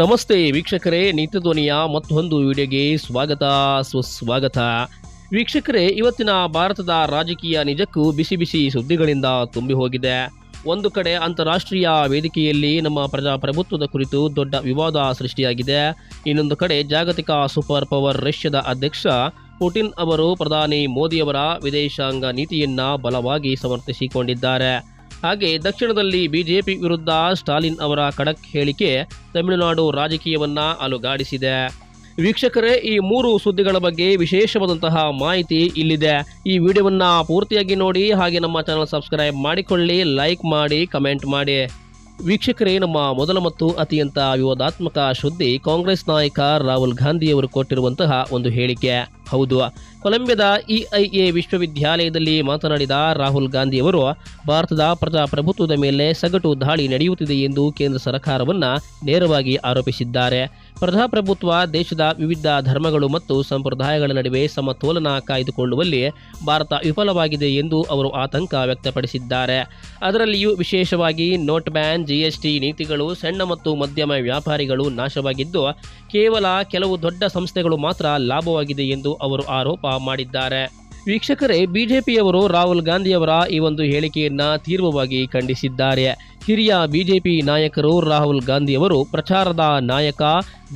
ನಮಸ್ತೆ ವೀಕ್ಷಕರೇ, ನೀತಿ ಧ್ವನಿಯ ಮತ್ತೊಂದು ವಿಡಿಯೋಗೆ ಸುಸ್ವಾಗತ. ವೀಕ್ಷಕರೇ, ಇವತ್ತಿನ ಭಾರತದ ರಾಜಕೀಯ ನಿಜಕ್ಕೂ ಬಿಸಿ ಬಿಸಿ ಸುದ್ದಿಗಳಿಂದ ತುಂಬಿ ಹೋಗಿದೆ. ಒಂದು ಕಡೆ ಅಂತಾರಾಷ್ಟ್ರೀಯ ವೇದಿಕೆಯಲ್ಲಿ ನಮ್ಮ ಪ್ರಜಾಪ್ರಭುತ್ವದ ಕುರಿತು ದೊಡ್ಡ ವಿವಾದ ಸೃಷ್ಟಿಯಾಗಿದೆ. ಇನ್ನೊಂದು ಕಡೆ ಜಾಗತಿಕ ಸೂಪರ್ ಪವರ್ ರಷ್ಯಾದ ಅಧ್ಯಕ್ಷ ಪುಟಿನ್ ಅವರು ಪ್ರಧಾನಿ ಮೋದಿಯವರ ವಿದೇಶಾಂಗ ನೀತಿಯನ್ನ ಬಲವಾಗಿ ಸಮರ್ಥಿಸಿಕೊಂಡಿದ್ದಾರೆ. ಹಾಗೆ ದಕ್ಷಿಣದಲ್ಲಿ ಬಿಜೆಪಿ ವಿರುದ್ಧ ಸ್ಟಾಲಿನ್ ಅವರ ಖಡಕ್ ಹೇಳಿಕೆ ತಮಿಳುನಾಡು ರಾಜಕೀಯವನ್ನ ಅಲುಗಾಡಿಸಿದೆ. ವೀಕ್ಷಕರೇ, ಈ ಮೂರು ಸುದ್ದಿಗಳ ಬಗ್ಗೆ ವಿಶೇಷವಾದಂತಹ ಮಾಹಿತಿ ಇಲ್ಲಿದೆ. ಈ ವಿಡಿಯೋವನ್ನ ಪೂರ್ತಿಯಾಗಿ ನೋಡಿ, ಹಾಗೆ ನಮ್ಮ ಚಾನಲ್ ಸಬ್ಸ್ಕ್ರೈಬ್ ಮಾಡಿಕೊಳ್ಳಿ, ಲೈಕ್ ಮಾಡಿ, ಕಮೆಂಟ್ ಮಾಡಿ. ವೀಕ್ಷಕರೇ, ನಮ್ಮ ಮೊದಲ ಮತ್ತು ಅತ್ಯಂತ ವಿವಾದಾತ್ಮಕ ಸುದ್ದಿ ಕಾಂಗ್ರೆಸ್ ನಾಯಕ ರಾಹುಲ್ ಗಾಂಧಿ ಅವರು ಕೊಟ್ಟಿರುವಂತಹ ಒಂದು ಹೇಳಿಕೆ. ಹೌದು, ಕೊಲಂಬಿಯಾದ EIA ವಿಶ್ವವಿದ್ಯಾಲಯದಲ್ಲಿ ಮಾತನಾಡಿದ ರಾಹುಲ್ ಗಾಂಧಿ ಅವರು ಭಾರತದ ಪ್ರಜಾಪ್ರಭುತ್ವದ ಮೇಲೆ ಸಗಟು ದಾಳಿ ನಡೆಯುತ್ತಿದೆ ಎಂದು ಕೇಂದ್ರ ಸರ್ಕಾರವನ್ನ ನೇರವಾಗಿ ಆರೋಪಿಸಿದ್ದಾರೆ. ಪ್ರಜಾಪ್ರಭುತ್ವ ದೇಶದ ವಿವಿಧ ಧರ್ಮಗಳು ಮತ್ತು ಸಂಪ್ರದಾಯಗಳ ನಡುವೆ ಸಮತೋಲನ ಕಾಯ್ದುಕೊಳ್ಳುವಲ್ಲಿ ಭಾರತ ವಿಫಲವಾಗಿದೆ ಎಂದು ಅವರು ಆತಂಕ ವ್ಯಕ್ತಪಡಿಸಿದ್ದಾರೆ. ಅದರಲ್ಲಿಯೂ ವಿಶೇಷವಾಗಿ ನೋಟ್ ಬ್ಯಾನ್, GST ನೀತಿಗಳು ಸಣ್ಣ ಮತ್ತು ಮಧ್ಯಮ ವ್ಯಾಪಾರಿಗಳು ನಾಶವಾಗಿದ್ದು ಕೇವಲ ಕೆಲವು ದೊಡ್ಡ ಸಂಸ್ಥೆಗಳು ಮಾತ್ರ ಲಾಭವಾಗಿದೆ ಎಂದು ಅವರು ಆರೋಪ ಮಾಡಿದ್ದಾರೆ. ವೀಕ್ಷಕರೇ, ಬಿಜೆಪಿಯವರು ರಾಹುಲ್ ಗಾಂಧಿಯವರ ಈ ಒಂದು ಹೇಳಿಕೆಯನ್ನ ತೀವ್ರವಾಗಿ ಖಂಡಿಸಿದ್ದಾರೆ. ಹಿರಿಯ ಬಿಜೆಪಿ ನಾಯಕರು ರಾಹುಲ್ ಗಾಂಧಿಯವರು ಪ್ರಚಾರದ ನಾಯಕ,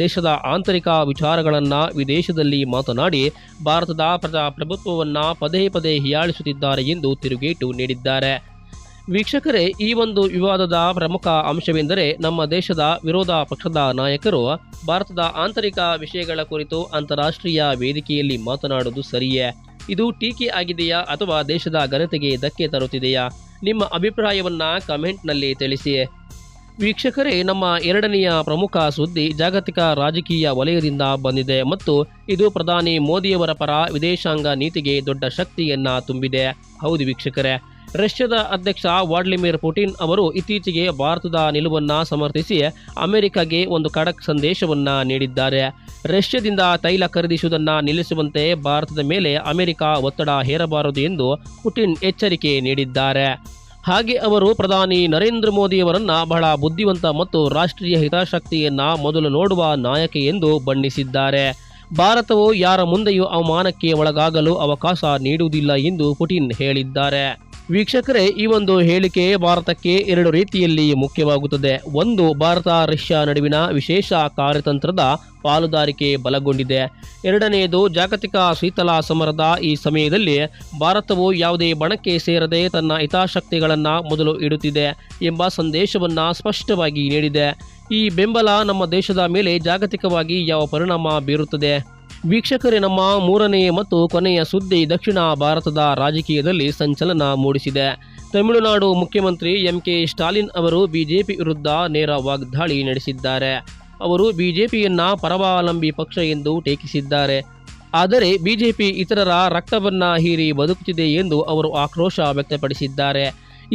ದೇಶದ ಆಂತರಿಕ ವಿಚಾರಗಳನ್ನ ವಿದೇಶದಲ್ಲಿ ಮಾತನಾಡಿ ಭಾರತದ ಪ್ರಜಾಪ್ರಭುತ್ವವನ್ನ ಪದೇ ಪದೇ ಹೀಯಾಳಿಸುತ್ತಿದ್ದಾರೆ ಎಂದು ತಿರುಗೇಟು ನೀಡಿದ್ದಾರೆ. ವೀಕ್ಷಕರೇ, ಈ ಒಂದು ವಿವಾದದ ಪ್ರಮುಖ ಅಂಶವೆಂದರೆ ನಮ್ಮ ದೇಶದ ವಿರೋಧ ಪಕ್ಷದ ನಾಯಕರು ಭಾರತದ ಆಂತರಿಕ ವಿಷಯಗಳ ಕುರಿತು ಅಂತಾರಾಷ್ಟ್ರೀಯ ವೇದಿಕೆಯಲ್ಲಿ ಮಾತನಾಡುವುದು ಸರಿಯೇ? ಇದು ಟೀಕೆ ಆಗಿದೆಯಾ ಅಥವಾ ದೇಶದ ಘನತೆಗೆ ಧಕ್ಕೆ ತರುತ್ತಿದೆಯಾ? ನಿಮ್ಮ ಅಭಿಪ್ರಾಯವನ್ನ ಕಮೆಂಟ್ನಲ್ಲಿ ತಿಳಿಸಿ. ವೀಕ್ಷಕರೇ, ನಮ್ಮ ಎರಡನೆಯ ಪ್ರಮುಖ ಸುದ್ದಿ ಜಾಗತಿಕ ರಾಜಕೀಯ ವಲಯದಿಂದ ಬಂದಿದೆ ಮತ್ತು ಇದು ಪ್ರಧಾನಿ ಮೋದಿಯವರ ಪರ ವಿದೇಶಾಂಗ ನೀತಿಗೆ ದೊಡ್ಡ ಶಕ್ತಿಯನ್ನ ತುಂಬಿದೆ. ಹೌದು ವೀಕ್ಷಕರೇ, ರಷ್ಯಾದ ಅಧ್ಯಕ್ಷ ವ್ಲಾಡಿಮಿರ್ ಪುಟಿನ್ ಅವರು ಇತ್ತೀಚೆಗೆ ಭಾರತದ ನಿಲುವನ್ನ ಸಮರ್ಥಿಸಿ ಅಮೆರಿಕಗೆ ಒಂದು ಖಡಕ್ ಸಂದೇಶವನ್ನ ನೀಡಿದ್ದಾರೆ. ರಷ್ಯಾದಿಂದ ತೈಲ ಖರೀದಿಸುವುದನ್ನ ನಿಲ್ಲಿಸುವಂತೆ ಭಾರತದ ಮೇಲೆ ಅಮೆರಿಕ ಒತ್ತಡ ಹೇರಬಾರದು ಎಂದು ಪುಟಿನ್ ಎಚ್ಚರಿಕೆ ನೀಡಿದ್ದಾರೆ. ಹಾಗೆ ಅವರು ಪ್ರಧಾನಿ ನರೇಂದ್ರ ಮೋದಿಯವರನ್ನ ಬಹಳ ಬುದ್ಧಿವಂತ ಮತ್ತು ರಾಷ್ಟ್ರೀಯ ಹಿತಾಸಕ್ತಿಯನ್ನ ಮೊದಲು ನೋಡುವ ನಾಯಕ ಎಂದು ಬಣ್ಣಿಸಿದ್ದಾರೆ. ಭಾರತವು ಯಾರ ಮುಂದೆಯೂ ಅವಮಾನಕ್ಕೆ ಒಳಗಾಗಲು ಅವಕಾಶ ನೀಡುವುದಿಲ್ಲ ಎಂದು ಪುಟಿನ್ ಹೇಳಿದ್ದಾರೆ. ವೀಕ್ಷಕರೇ, ಈ ಒಂದು ಹೇಳಿಕೆ ಭಾರತಕ್ಕೆ ಎರಡು ರೀತಿಯಲ್ಲಿ ಮುಖ್ಯವಾಗುತ್ತದೆ. ಒಂದು, ಭಾರತ ರಷ್ಯಾ ನಡುವಿನ ವಿಶೇಷ ಕಾರ್ಯತಂತ್ರದ ಪಾಲುದಾರಿಕೆ ಬಲಗೊಂಡಿದೆ. ಎರಡನೆಯದು, ಜಾಗತಿಕ ಶೀತಲ ಸಮರದ ಈ ಸಮಯದಲ್ಲಿ ಭಾರತವು ಯಾವುದೇ ಬಣಕ್ಕೆ ಸೇರದೆ ತನ್ನ ಹಿತಾಸಕ್ತಿಗಳನ್ನು ಮೊದಲು ಇಡುತ್ತಿದೆ ಎಂಬ ಸಂದೇಶವನ್ನು ಸ್ಪಷ್ಟವಾಗಿ ನೀಡಿದೆ. ಈ ಬೆಂಬಲ ನಮ್ಮ ದೇಶದ ಮೇಲೆ ಜಾಗತಿಕವಾಗಿ ಯಾವ ಪರಿಣಾಮ ಬೀರುತ್ತದೆ? ವೀಕ್ಷಕರೇ, ನಮ್ಮ ಮೂರನೇ ಮತ್ತು ಕೊನೆಯ ಸುದ್ದಿ ದಕ್ಷಿಣ ಭಾರತದ ರಾಜಕೀಯದಲ್ಲಿ ಸಂಚಲನ ಮೂಡಿಸಿದೆ. ತಮಿಳುನಾಡು ಮುಖ್ಯಮಂತ್ರಿ MK ಸ್ಟಾಲಿನ್ ಅವರು ಬಿಜೆಪಿ ವಿರುದ್ಧ ನೇರ ವಾಗ್ದಾಳಿ ನಡೆಸಿದ್ದಾರೆ. ಅವರು ಬಿಜೆಪಿಯನ್ನ ಪರಾವಲಂಬಿ ಪಕ್ಷ ಎಂದು ಟೀಕಿಸಿದ್ದಾರೆ. ಆದರೆ ಬಿಜೆಪಿ ಇತರರ ರಕ್ತವನ್ನ ಹೀರಿ ಬದುಕುತ್ತಿದೆ ಎಂದು ಅವರು ಆಕ್ರೋಶ ವ್ಯಕ್ತಪಡಿಸಿದ್ದಾರೆ.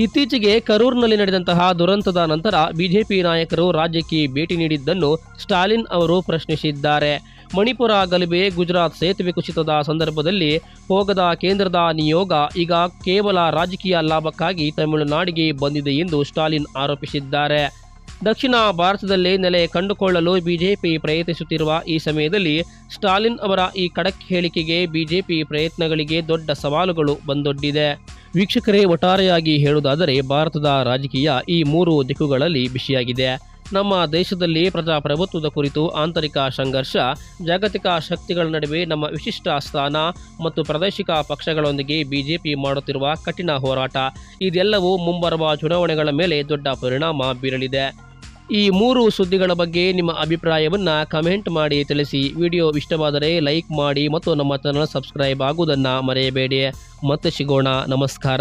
ಇತ್ತೀಚೆಗೆ ಕರೂರ್ನಲ್ಲಿ ನಡೆದಂತಹ ದುರಂತದ ನಂತರ ಬಿಜೆಪಿ ನಾಯಕರು ರಾಜ್ಯಕ್ಕೆ ಭೇಟಿ ನೀಡಿದ್ದನ್ನು ಸ್ಟಾಲಿನ್ ಅವರು ಪ್ರಶ್ನಿಸಿದ್ದಾರೆ. ಮಣಿಪುರ ಗಲಭೆ, ಗುಜರಾತ್ ಸೇತುವೆ ಕುಸಿತದ ಸಂದರ್ಭದಲ್ಲಿ ಹೋಗದ ಕೇಂದ್ರದ ನಿಯೋಗ ಈಗ ಕೇವಲ ರಾಜಕೀಯ ಲಾಭಕ್ಕಾಗಿ ತಮಿಳುನಾಡಿಗೆ ಬಂದಿದೆ ಎಂದು ಸ್ಟಾಲಿನ್ ಆರೋಪಿಸಿದ್ದಾರೆ. ದಕ್ಷಿಣ ಭಾರತದಲ್ಲೇ ನೆಲೆ ಕಂಡುಕೊಳ್ಳಲು ಬಿಜೆಪಿ ಪ್ರಯತ್ನಿಸುತ್ತಿರುವ ಈ ಸಮಯದಲ್ಲಿ ಸ್ಟಾಲಿನ್ ಅವರ ಈ ಖಡಕ್ ಹೇಳಿಕೆಗೆ ಬಿಜೆಪಿ ಪ್ರಯತ್ನಗಳಿಗೆ ದೊಡ್ಡ ಸವಾಲುಗಳು ಬಂದೊಡ್ಡಿದೆ. ವೀಕ್ಷಕರೇ, ಒಟ್ಟಾರೆಯಾಗಿ ಹೇಳುವುದಾದರೆ ಭಾರತದ ರಾಜಕೀಯ ಈ ಮೂರು ದಿಕ್ಕುಗಳಲ್ಲಿ ಬಿಸಿಯಾಗಿದೆ. ನಮ್ಮ ದೇಶದಲ್ಲಿ ಪ್ರಜಾಪ್ರಭುತ್ವದ ಕುರಿತು ಆಂತರಿಕ ಸಂಘರ್ಷ, ಜಾಗತಿಕ ಶಕ್ತಿಗಳ ನಡುವೆ ನಮ್ಮ ವಿಶಿಷ್ಟ ಸ್ಥಾನ ಮತ್ತು ಪ್ರಾದೇಶಿಕ ಪಕ್ಷಗಳೊಂದಿಗೆ ಬಿಜೆಪಿ ಮಾಡುತ್ತಿರುವ ಕಠಿಣ ಹೋರಾಟ, ಇದೆಲ್ಲವೂ ಮುಂಬರುವ ಚುನಾವಣೆಗಳ ಮೇಲೆ ದೊಡ್ಡ ಪರಿಣಾಮ ಬೀರಲಿದೆ. ಈ ಮೂರು ಸುದ್ದಿಗಳ ಬಗ್ಗೆ ನಿಮ್ಮ ಅಭಿಪ್ರಾಯವನ್ನ ಕಮೆಂಟ್ ಮಾಡಿ ತಿಳಿಸಿ. ವಿಡಿಯೋ ಇಷ್ಟವಾದರೆ ಲೈಕ್ ಮಾಡಿ ಮತ್ತು ನಮ್ಮ ಚಾನಲ್ ಸಬ್ಸ್ಕ್ರೈಬ್ ಆಗುವುದನ್ನು ಮರೆಯಬೇಡಿ. ಮತ್ತೆ ಸಿಗೋಣ. ನಮಸ್ಕಾರ.